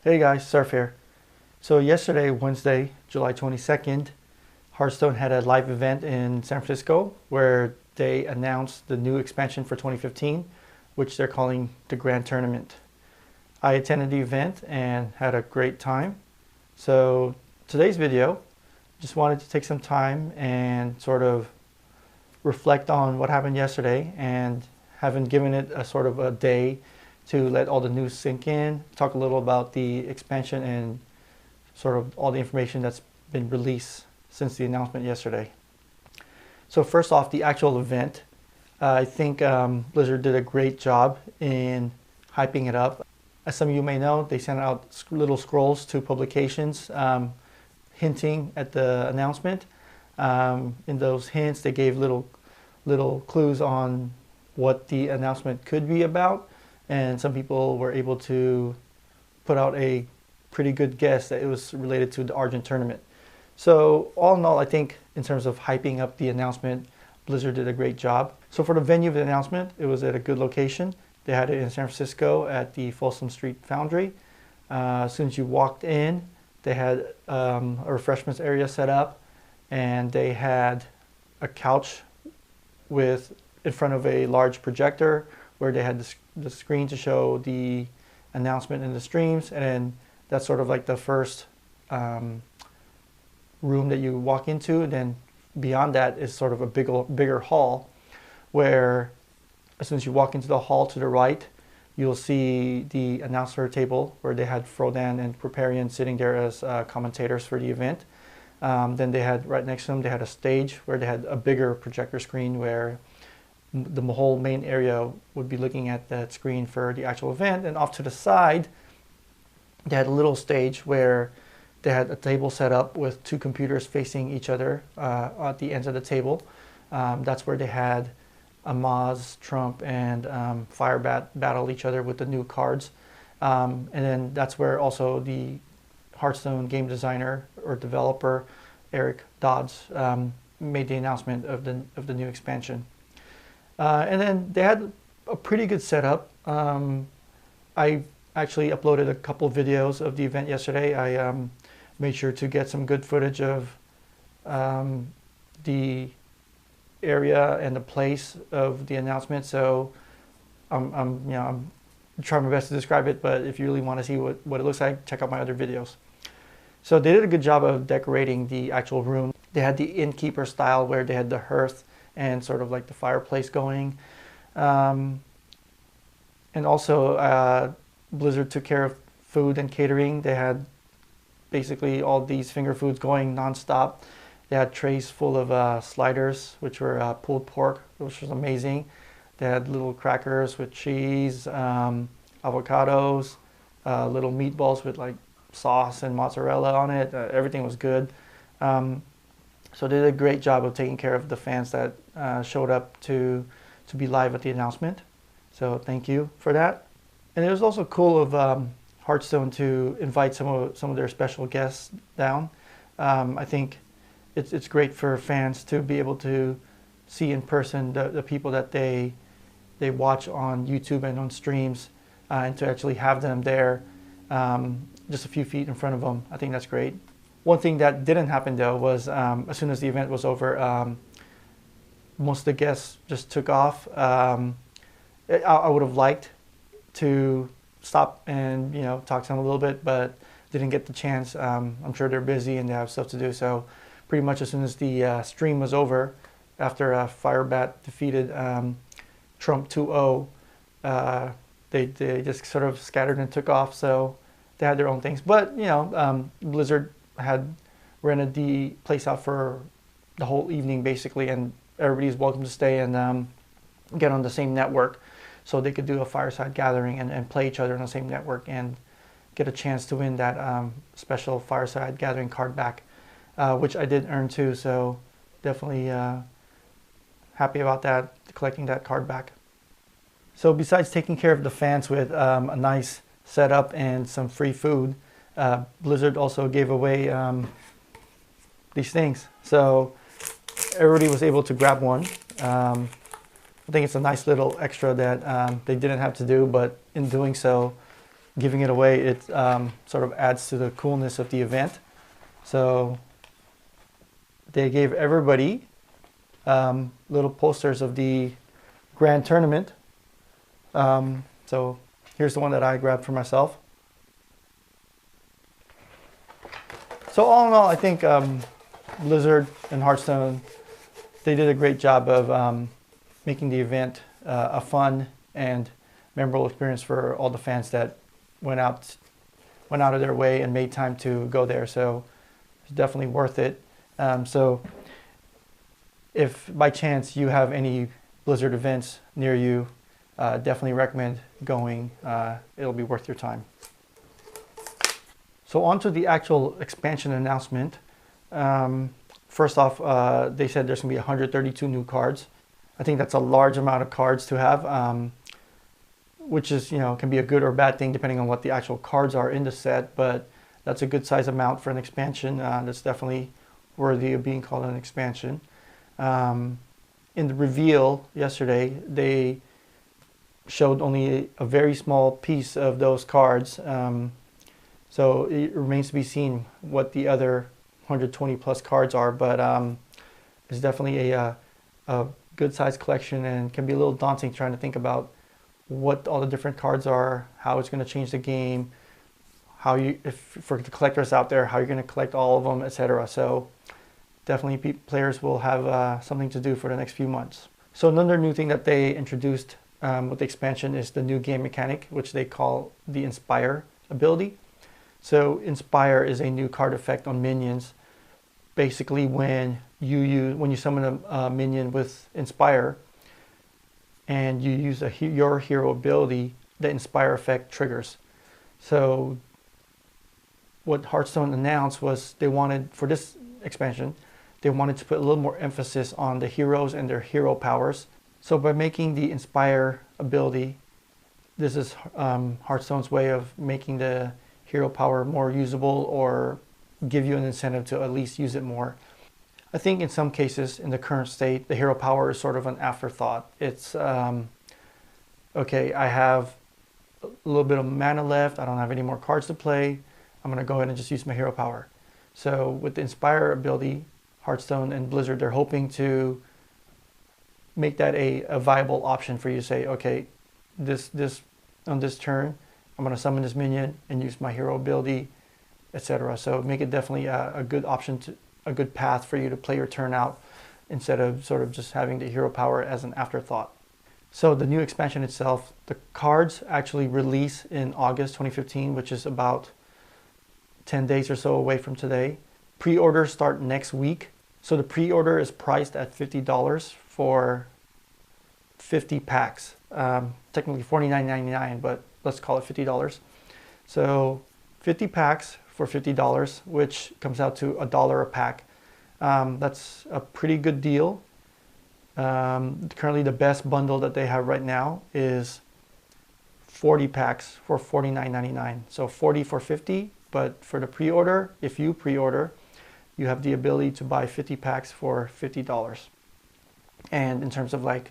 Hey guys, Surf here. So yesterday, Wednesday, July 22nd, Hearthstone had a live event in San Francisco where they announced the new expansion for 2015, which they're calling the Grand Tournament. I attended the event and had a great time. So today's video, just wanted to take some time and sort of reflect on what happened yesterday and haven't given it a sort of a day to let all the news sink in, talk a little about the expansion and sort of all the information that's been released since the announcement yesterday. So first off, the actual event. I think Blizzard did a great job in hyping it up. As some of you may know, they sent out little scrolls to publications hinting at the announcement. In those hints, they gave little clues on what the announcement could be about. And some people were able to put out a pretty good guess that it was related to the Argent tournament. So all in all, I think in terms of hyping up the announcement, Blizzard did a great job. So for the venue of the announcement, it was at a good location. They had it in San Francisco at the Folsom Street Foundry. As soon as you walked in, they had a refreshments area set up, and they had a couch in front of a large projector where they had the screen to show the announcement in the streams, and then that's sort of like the first room that you walk into. And then beyond that is sort of a bigger hall where as soon as you walk into the hall to the right, you'll see the announcer table where they had Frodan and Preparian sitting there as commentators for the event. Then they had right next to them, they had a stage where they had a bigger projector screen where the whole main area would be looking at that screen for the actual event. And off to the side, they had a little stage where they had a table set up with two computers facing each other at the ends of the table. That's where they had Amaz, Trump, and Firebat battle each other with the new cards. And then that's where also the Hearthstone game designer or developer, Eric Dodds, made the announcement of the new expansion. And then they had a pretty good setup. I actually uploaded a couple videos of the event yesterday. I made sure to get some good footage of the area and the place of the announcement. So I'm trying my best to describe it, but if you really want to see what it looks like, check out my other videos. So they did a good job of decorating the actual room. They had the innkeeper style where they had the hearth and sort of like the fireplace going. And also Blizzard took care of food and catering. They had basically all these finger foods going nonstop. They had trays full of sliders, which were pulled pork, which was amazing. They had little crackers with cheese, avocados, little meatballs with like sauce and mozzarella on it. Everything was good. So they did a great job of taking care of the fans that showed up to be live at the announcement. So thank you for that. And it was also cool of Hearthstone to invite some of their special guests down. I think it's great for fans to be able to see in person the people that they watch on YouTube and on streams, and to actually have them there just a few feet in front of them. I think that's great. One thing that didn't happen though was as soon as the event was over, most of the guests just took off. I would have liked to stop and talk to them a little bit, but didn't get the chance. I'm sure they're busy and they have stuff to do. So pretty much as soon as the stream was over, after Firebat defeated Trump 2-0, they just sort of scattered and took off. So they had their own things. But Blizzard had rented the place out for the whole evening basically, and everybody's welcome to stay and get on the same network, so they could do a fireside gathering and play each other on the same network and get a chance to win that special fireside gathering card back, which I did earn too. So definitely happy about that, collecting that card back. So besides taking care of the fans with a nice setup and some free food, Blizzard also gave away these things. So everybody was able to grab one. I think it's a nice little extra that they didn't have to do, but in doing so, giving it away, it sort of adds to the coolness of the event. So they gave everybody little posters of the grand tournament. So here's the one that I grabbed for myself. So all in all, I think Blizzard and Hearthstone, they did a great job of making the event a fun and memorable experience for all the fans that went out of their way and made time to go there. So it's definitely worth it. So if by chance you have any Blizzard events near you, definitely recommend going. It'll be worth your time. So on to the actual expansion announcement. First off, they said there's going to be 132 new cards. I think that's a large amount of cards to have, which is, can be a good or bad thing depending on what the actual cards are in the set, but that's a good size amount for an expansion. That's definitely worthy of being called an expansion. In the reveal yesterday, they showed only a very small piece of those cards. So it remains to be seen what the other 120 plus cards are, but it's definitely a good sized collection and can be a little daunting trying to think about what all the different cards are, how it's going to change the game, if for the collectors out there, how you're going to collect all of them, etc. So definitely players will have something to do for the next few months. So another new thing that they introduced with the expansion is the new game mechanic, which they call the Inspire ability. So Inspire is a new card effect on minions. Basically, when you summon a minion with Inspire and you use your hero ability, the Inspire effect triggers. So what Hearthstone announced was they wanted, for this expansion, they wanted to put a little more emphasis on the heroes and their hero powers. So by making the Inspire ability, this is Hearthstone's way of making the hero power more usable or give you an incentive to at least use it more. I think in some cases, in the current state, the hero power is sort of an afterthought. It's, okay, I have a little bit of mana left, I don't have any more cards to play, I'm going to go ahead and just use my hero power. So with the Inspire ability, Hearthstone and Blizzard, they're hoping to make that a viable option for you to say, okay, on this turn, I'm going to summon this minion and use my hero ability, etc. So make it definitely a good option, a good path for you to play your turn out instead of sort of just having the hero power as an afterthought. So the new expansion itself, the cards actually release in August 2015, which is about 10 days or so away from today. Pre-orders start next week. So the pre-order is priced at $50 for 50 packs. Technically $49.99, but let's call it $50. So 50 packs for $50, which comes out to $1 a pack. That's a pretty good deal. Currently the best bundle that they have right now is 40 packs for $49.99. So 40 for 50, but for the pre-order, if you pre-order, you have the ability to buy 50 packs for $50. And in terms of like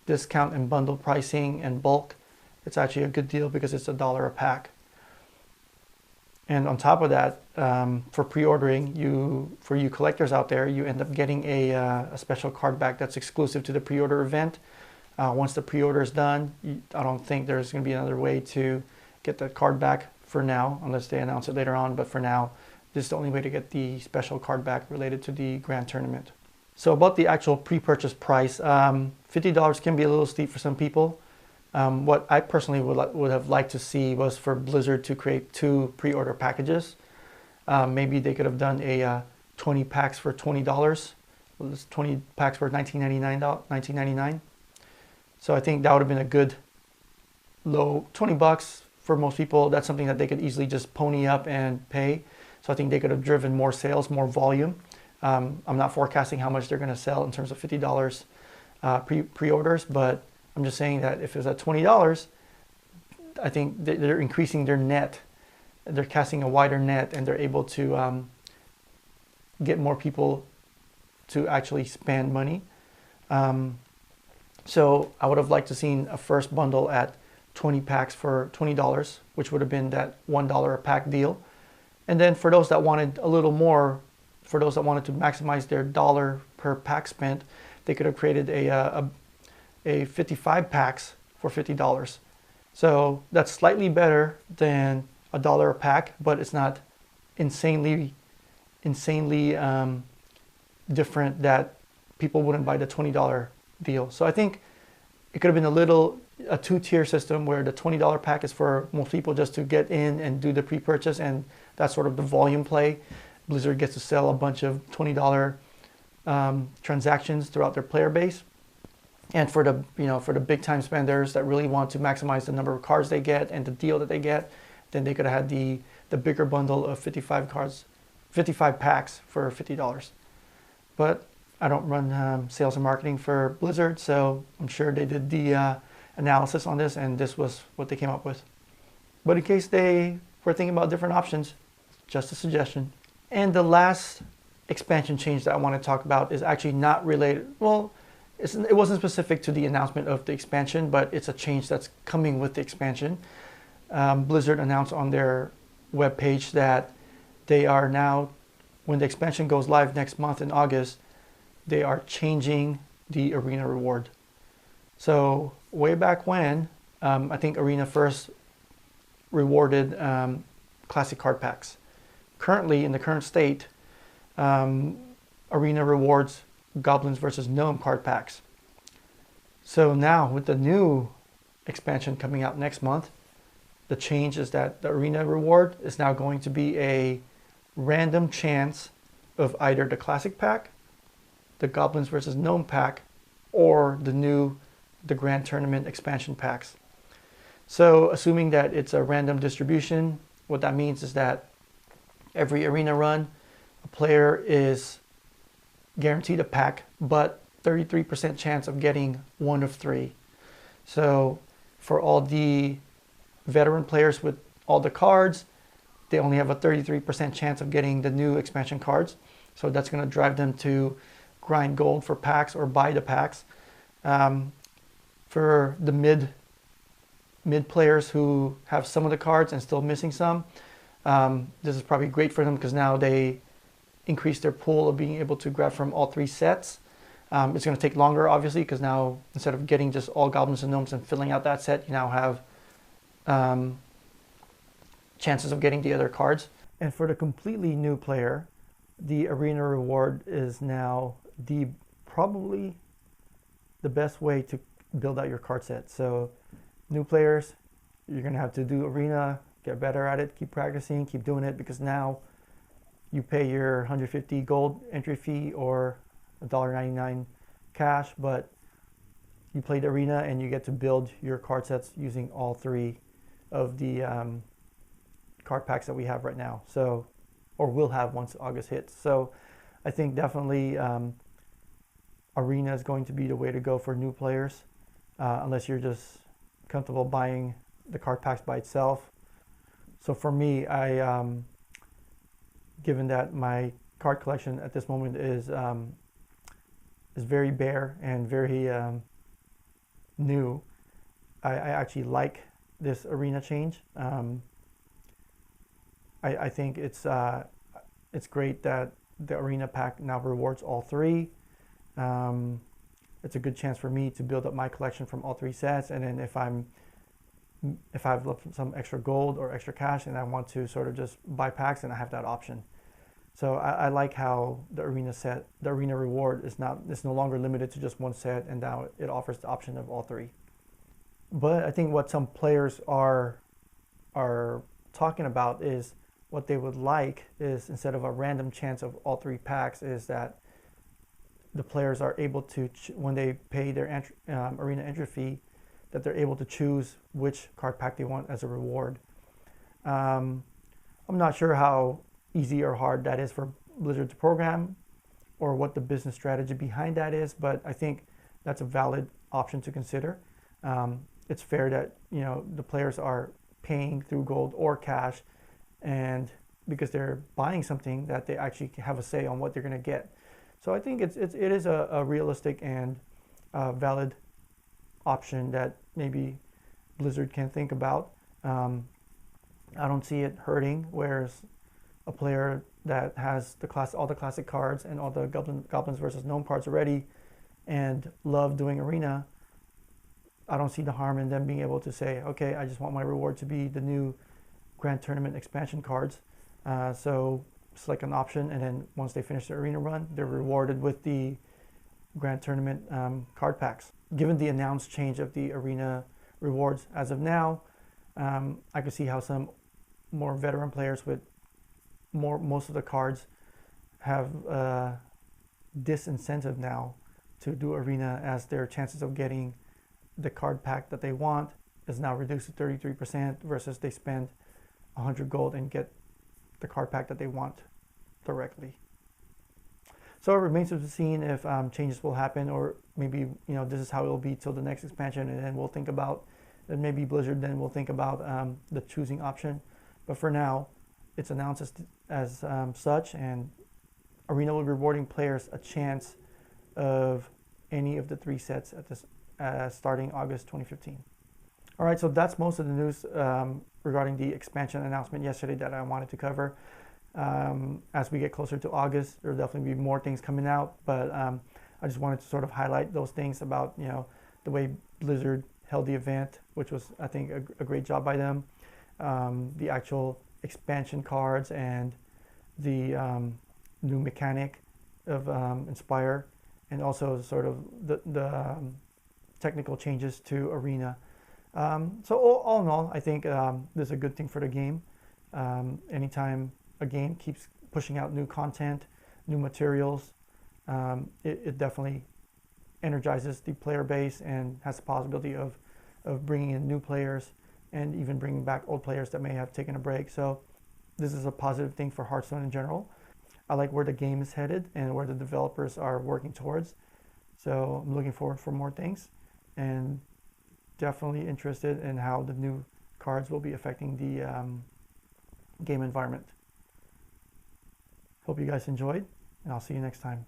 discount and bundle pricing and bulk, it's actually a good deal because it's $1 a pack. And on top of that, for pre-ordering, for you collectors out there, you end up getting a special card back that's exclusive to the pre-order event. Once the pre-order is done, I don't think there's going to be another way to get that card back for now, unless they announce it later on. But for now, this is the only way to get the special card back related to the grand tournament. So about the actual pre-purchase price, $50 can be a little steep for some people. What I personally would have liked to see was for Blizzard to create 2 pre-order packages. Maybe they could have done a 20 packs for $20. 20 packs for $19.99. So I think that would have been a good low $20 for most people. That's something that they could easily just pony up and pay. So I think they could have driven more sales, more volume. I'm not forecasting how much they're going to sell in terms of $50 pre-orders, but I'm just saying that if it's at $20, I think they're increasing their net. They're casting a wider net, and they're able to get more people to actually spend money. So I would have liked to seen a first bundle at 20 packs for $20, which would have been that $1 a pack deal. And then for those that wanted a little more, for those that wanted to maximize their dollar per pack spent, they could have created a 55 packs for $50. So that's slightly better than $1 a pack, but it's not insanely different that people wouldn't buy the $20 deal. So I think it could have been a two-tier system where the $20 pack is for most people just to get in and do the pre-purchase, and that's sort of the volume play. Blizzard gets to sell a bunch of $20 transactions throughout their player base. And for the big time spenders that really want to maximize the number of cards they get and the deal that they get, then they could have had the bigger bundle of 55 packs for $50. But I don't run sales and marketing for Blizzard, so I'm sure they did the analysis on this, and this was what they came up with. But in case they were thinking about different options, just a suggestion. And the last expansion change that I want to talk about is actually not related. Well, it wasn't specific to the announcement of the expansion, but it's a change that's coming with the expansion. Blizzard announced on their webpage that they are now, when the expansion goes live next month in August, they are changing the Arena reward. So way back when, I think Arena first rewarded classic card packs. Currently, in the current state, Arena rewards Goblins versus Gnome card packs. So now with the new expansion coming out next month, the change is that the Arena reward is now going to be a random chance of either the classic pack, the Goblins versus Gnome pack, or the Grand Tournament expansion packs. So assuming that it's a random distribution, what that means is that every Arena run, a player is guaranteed a pack, but 33% chance of getting one of three. So for all the veteran players with all the cards, they only have a 33% chance of getting the new expansion cards. So that's going to drive them to grind gold for packs or buy the packs. For the mid players who have some of the cards and still missing some, this is probably great for them because now they increase their pool of being able to grab from all three sets. It's going to take longer, obviously, because now instead of getting just all Goblins and Gnomes and filling out that set, you now have chances of getting the other cards. And for the completely new player, the Arena reward is now probably the best way to build out your card set. So new players, you're going to have to do Arena, get better at it, keep practicing, keep doing it, because now you pay your 150 gold entry fee or $1.99 cash, but you played Arena and you get to build your card sets using all three of the card packs that we have right now, so, or will have once August hits. So I think definitely Arena is going to be the way to go for new players, unless you're just comfortable buying the card packs by itself. So for me, given that my card collection at this moment is very bare and very new, I actually like this Arena change. I think it's great that the Arena pack now rewards all three. It's a good chance for me to build up my collection from all three sets, and then if I've left some extra gold or extra cash and I want to sort of just buy packs, and I have that option. So I like how the Arena reward is no longer limited to just one set, and now it offers the option of all three. But I think what some players are talking about is what they would like is, instead of a random chance of all three packs, is that the players are able to, when they pay their Arena entry fee, that they're able to choose which card pack they want as a reward. I'm not sure how easy or hard that is for Blizzard to program, or what the business strategy behind that is, but I think that's a valid option to consider. It's fair that the players are paying through gold or cash, and because they're buying something, that they actually have a say on what they're going to get. So I think it is a realistic and valid option that maybe Blizzard can think about. I don't see it hurting, whereas a player that has all the classic cards and all the goblins versus gnome cards already and love doing arena, I don't see the harm in them being able to say, okay, I just want my reward to be the new Grand Tournament expansion cards. So select an option, and then once they finish their arena run, they're rewarded with the Grand Tournament card packs. Given the announced change of the arena rewards as of now, I could see how some more veteran players with most of the cards have disincentive now to do arena, as their chances of getting the card pack that they want is now reduced to 33% versus they spend 100 gold and get the card pack that they want directly. So it remains to be seen if changes will happen, or maybe this is how it will be till the next expansion, and then we'll think about, and maybe Blizzard then will think about the choosing option. But for now, it's announced as such, and Arena will be rewarding players a chance of any of the 3 sets at this starting August 2015. All right, so that's most of the news regarding the expansion announcement yesterday that I wanted to cover. As we get closer to August, there'll definitely be more things coming out, but I just wanted to sort of highlight those things about the way Blizzard held the event, which was, I think, a great job by them. The actual expansion cards and the new mechanic of Inspire, and also sort of the technical changes to Arena. So all in all, I think this is a good thing for the game. Anytime a game keeps pushing out new content, new materials, it definitely energizes the player base and has the possibility of bringing in new players and even bringing back old players that may have taken a break. So this is a positive thing for Hearthstone in general. I like where the game is headed and where the developers are working towards. So I'm looking forward for more things, and definitely interested in how the new cards will be affecting the game environment. Hope you guys enjoyed, and I'll see you next time.